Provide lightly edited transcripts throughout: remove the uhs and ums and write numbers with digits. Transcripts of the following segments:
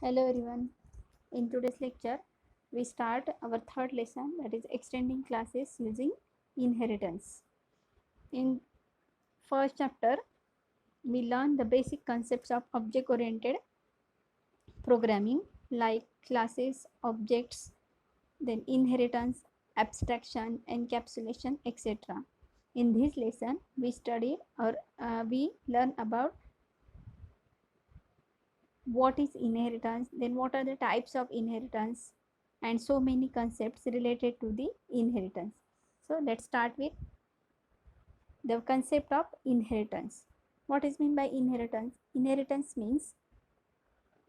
Hello everyone. In today's lecture, we start our third lesson, that is extending classes using inheritance. In first chapter, we learn the basic concepts of object-oriented programming like classes, objects, then inheritance, abstraction, encapsulation, etc. In this lesson, we learn about what is inheritance, then what are the types of inheritance, and so many concepts related to the inheritance. So let's start with the concept of inheritance. What is meant by inheritance? Inheritance means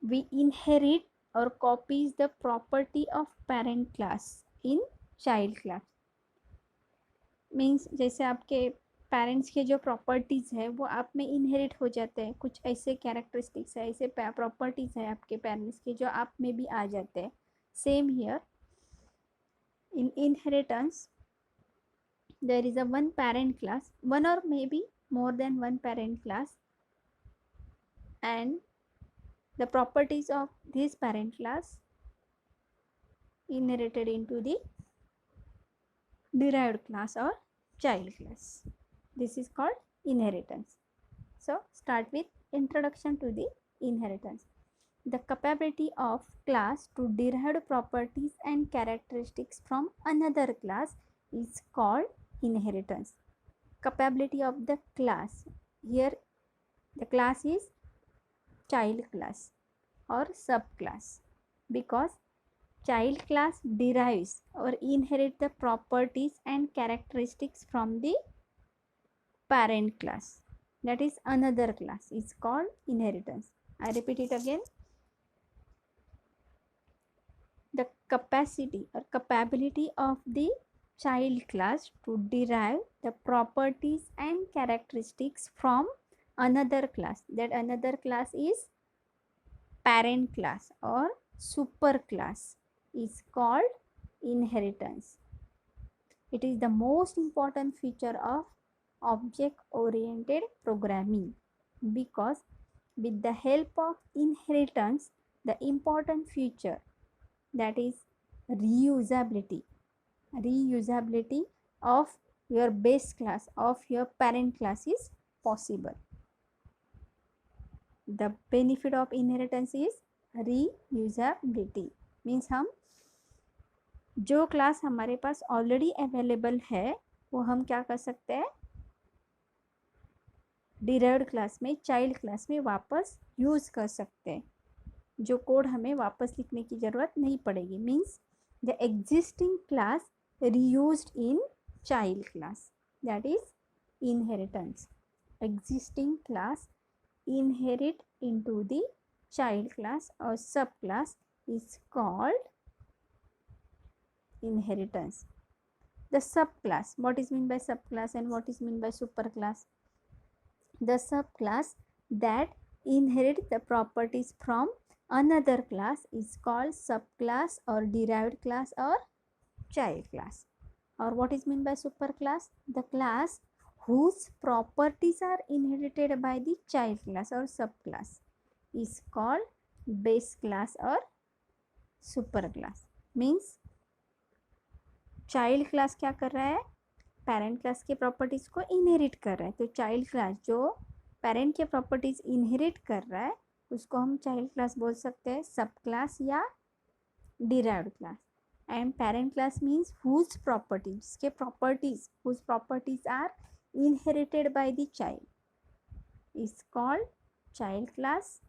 we inherit or copies the property of parent class in child class. Means जैसे आपके parents के जो properties है वो आप में inherit हो जाते हैं, कुछ ऐसे कैरेक्टरिस्टिक्स है, ऐसे प्रॉपर्टीज़ है आपके पेरेंट्स के जो आप में भी आ जाते हैं. Same here in inheritance there is a one parent class, one or maybe more than one parent class, and the properties of this parent class inherited into the derived class or child class. This is called inheritance. So start with introduction to the inheritance. The capability of class to derive properties and characteristics from another class is called inheritance. Capability of the class. Here the class is child class or subclass, because child class derives or inherit the properties and characteristics from the parent class, that is another class, is called inheritance. I repeat it again. The capacity or capability of the child class to derive the properties and characteristics from another class, that another class is parent class or super class, is called inheritance. It is the most important feature of object oriented programming, because with the help of inheritance, the important feature, that is reusability of your base class, of your parent class, is possible. The benefit of inheritance is reusability. Means हम जो class हमारे पास already available है वो हम क्या कर सकते हैं, डिराइव्ड क्लास में, चाइल्ड क्लास में वापस यूज़ कर सकते हैं. जो कोड हमें वापस लिखने की ज़रूरत नहीं पड़ेगी. Means the existing class reused in child class, that is inheritance. Existing class inherit into the child class or subclass is called inheritance. The subclass, what is meant by subclass and what is meant by superclass? The subclass that inherit the properties from another class is called subclass or derived class or child class. Or what is meant by superclass? The class whose properties are inherited by the child class or subclass is called base class or superclass. Means child class क्या कर रहा है, parent class के properties को inherit कर रहा है. तो चाइल्ड क्लास जो पेरेंट के प्रॉपर्टीज़ इनहेरिट कर रहा है उसको हम चाइल्ड क्लास बोल सकते हैं, सब क्लास या derived class. And parent class means whose properties, के properties, whose properties are inherited by the child is called child class,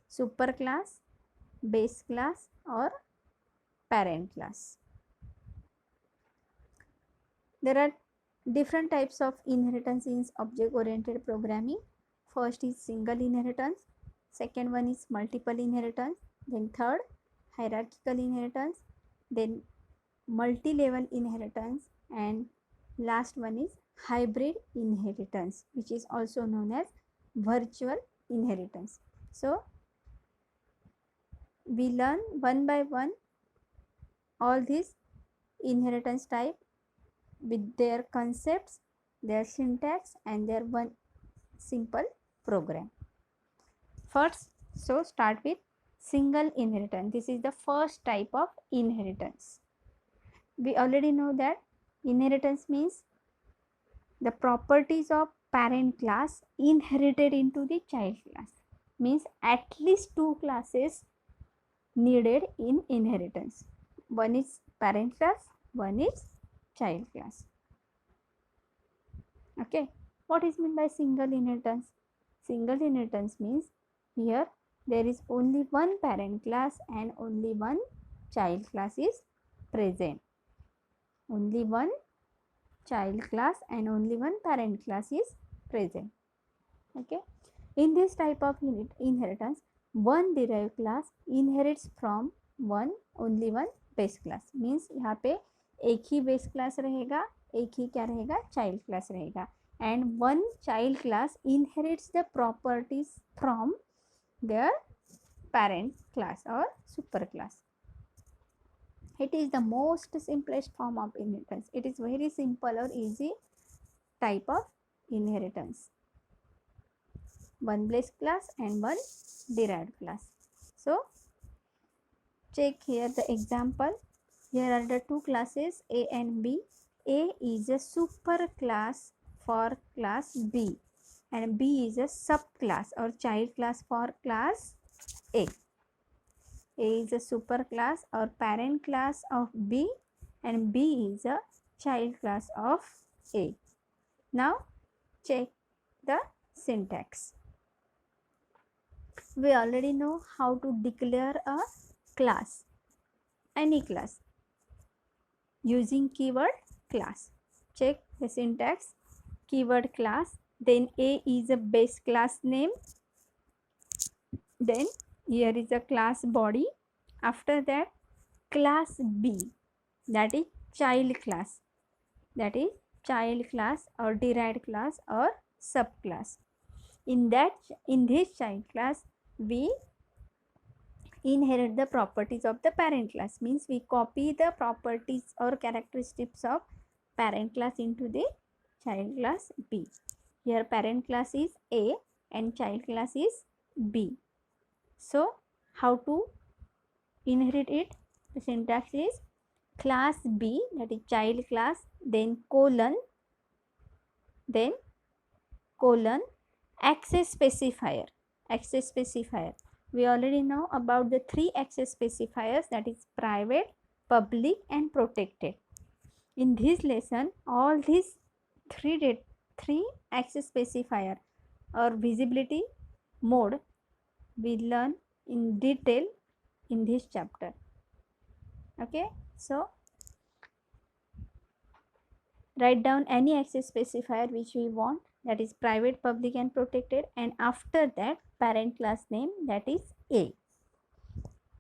super class, base class or parent class. There are different types of inheritance in object oriented programming. First is single inheritance, second one is multiple inheritance, then third hierarchical inheritance, then multi-level inheritance, and last one is hybrid inheritance, which is also known as virtual inheritance. So we learn one by one all these inheritance type with their concepts, their syntax and their one simple program. First So start with single inheritance. This is the first type of inheritance. We already know that inheritance means the properties of parent class inherited into the child class. Means at least two classes needed in inheritance. One is parent class, one is child class. Okay, what is meant by single inheritance? Single inheritance means here there is only one parent class and only one child class is present. Only one child class and only one parent class is present. Okay, in this type of inheritance, one derived class inherits from only one base class. Means यहाँ पे एक ही base class रहेगा, एक ही क्या रहेगा, child class रहेगा. And one child class inherits the properties from their parent class or super class. It is the most simplest form of inheritance. It is very simple or easy type of inheritance. One base class and one derived class. So check here the example. Here are the two classes A and B. A is a super class for class B and B is a subclass or child class for class A. A is a super class or parent class of B and B is a child class of A. Now check the syntax. We already know how to declare a class, any class, using keyword class. Check the syntax. Keyword class, then A is a base class name, then here is a class body. After that class B, that is child class, that is child class or derived class or subclass. In this child class we inherit the properties of the parent class. Means we copy the properties or characteristics of parent class into the child class B. Here parent class is A and child class is B. So how to inherit it? The syntax is class B, that is child class, then colon access specifier. Access specifier. We already know about the three access specifiers, that is private, public and protected. In this lesson all these three access specifier or visibility mode we learn in detail in this chapter. Okay, so write down any access specifier which we want, that is private, public and protected, and after that parent class name, that is A.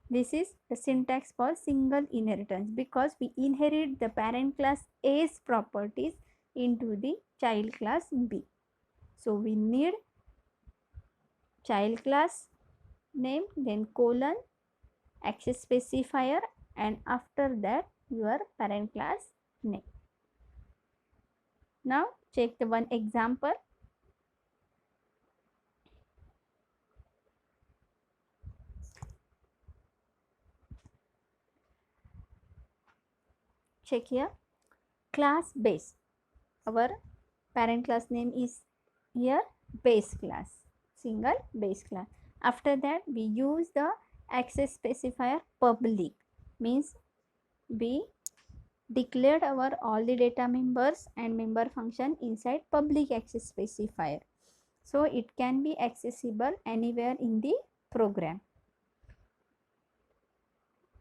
This is the syntax for single inheritance because we inherit the parent class A's properties into the child class B. So we need child class name, then colon, access specifier, and after that your parent class name. Now check the one example. Check here, class base. Our parent class name is here base class, single base class. After that we use the access specifier public. Means we declared our all the data members and member function inside public access specifier. So it can be accessible anywhere in the program.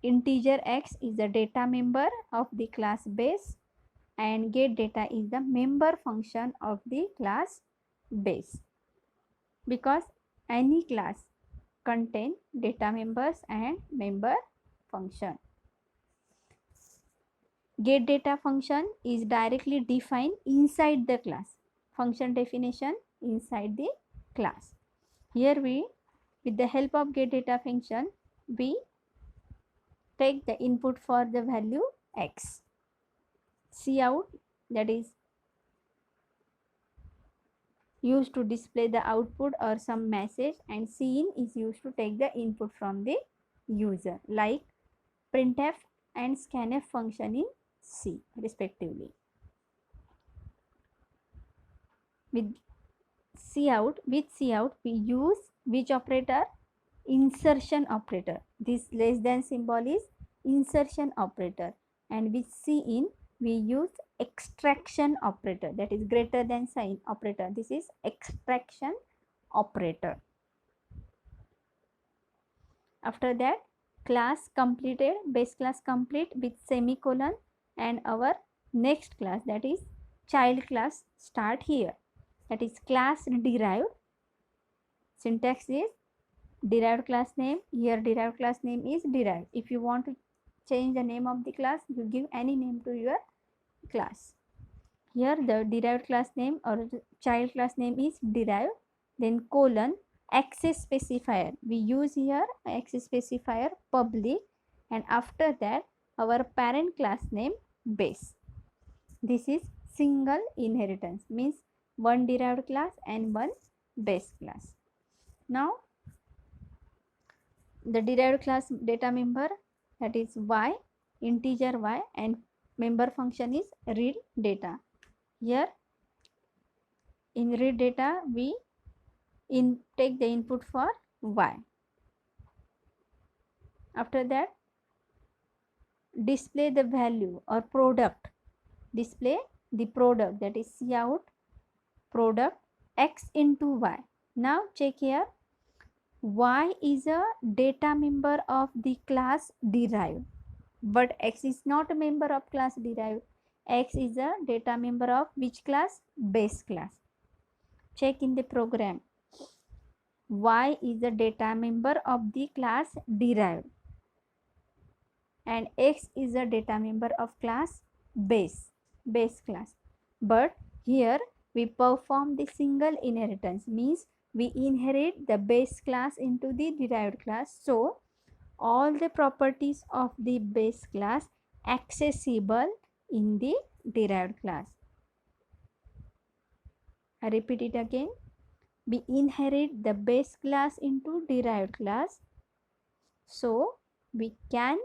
Integer x is the data member of the class base and get data is the member function of the class base, because any class contain data members and member function. Get data function is directly defined inside the class. Function definition inside the class. Here we, with the help of get data function, we take the input for the value x. Cout, that is used to display the output or some message, and cin is used to take the input from the user, like printf and scanf function in C respectively. With cout we use which operator? Insertion operator. This less than symbol is insertion operator, and with cin we use extraction operator, that is greater than sign operator. This is extraction operator. After that, class completed, base class complete with semicolon, and our next class, that is child class, start here. That is class derived. Syntax is derived class name. Here derived class name is derived. If you want to change the name of the class, you give any name to your class. Here the derived class name or child class name is derived. Then colon, access specifier. We use here access specifier public, and after that our parent class name base. This is single inheritance, means one derived class and one base class. Now the derived class data member, that is y, integer y, and member function is read data. Here in read data we take the input for y. After that, display the value or product. Display the product, that is cout product x into y. Now check here, y is a data member of the class derived, but x is not a member of class derived. X is a data member of which class? Base class. Check in the program. Y is a data member of the class derived, and x is a data member of class base class. But here we perform the single inheritance, means we inherit the base class into the derived class. So all the properties of the base class accessible in the derived class. I repeat it again. We inherit the base class into derived class, so we can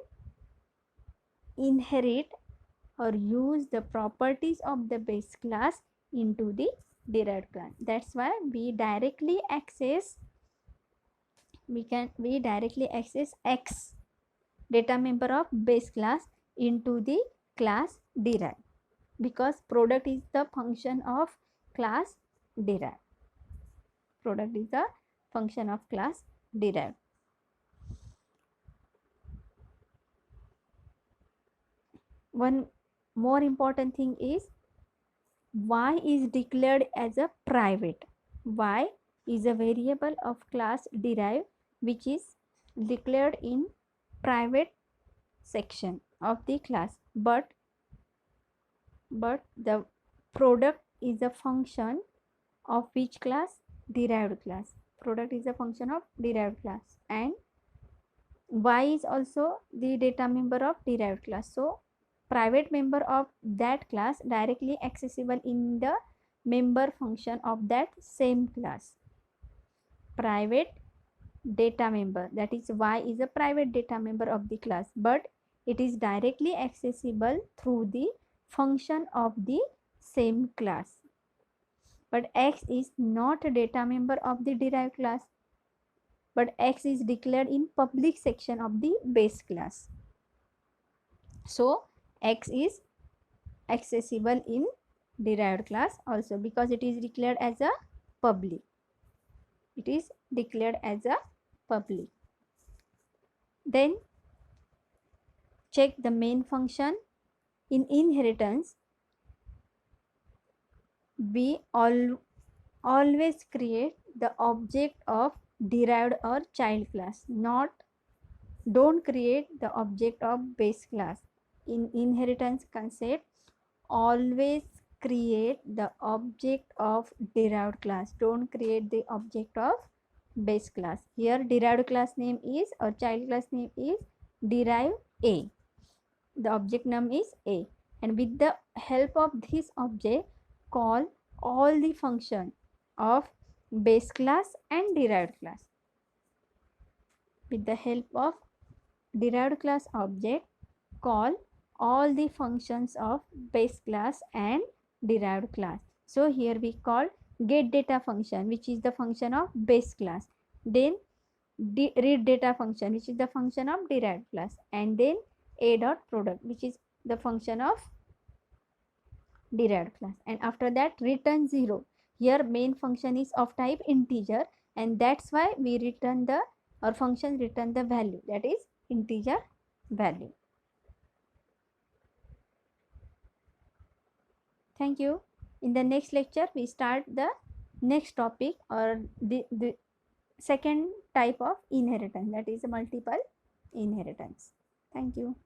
inherit or use the properties of the base class into the derived class. That's why we directly access x, data member of base class, into the class derived, because product is the function of class derived. Product is the function of class derived. One more important thing is y is declared as a private. Y is a variable of class derived which is declared in private section of the class, but the product is a function of which class? Derived class. Product is a function of derived class, and y is also the data member of derived class. So private member of that class directly accessible in the member function of that same class. Private data member, that is y is a private data member of the class, but it is directly accessible through the function of the same class. But x is not a data member of the derived class, but x is declared in public section of the base class. So x is accessible in derived class also, because it is declared as a public. It is declared as a public. Then check the main function. In inheritance, we always create the object of derived or child class. Don't create the object of base class. In inheritance concept, always create the object of derived class. Don't create the object of base class. Here derived class name is, or child class name is, derive A. The object name is A, and with the help of this object call all the function of base class and derived class. With the help of derived class object, call all the functions of base class and derived class. So here we call get data function, which is the function of base class, then read data function, which is the function of derived class, and then a dot product, which is the function of derived class, and after that return 0. Here main function is of type integer, and that's why we return the, our function return the value, that is integer value. Thank you. In the next lecture we start the next topic, or the second type of inheritance, that is multiple inheritance. Thank you.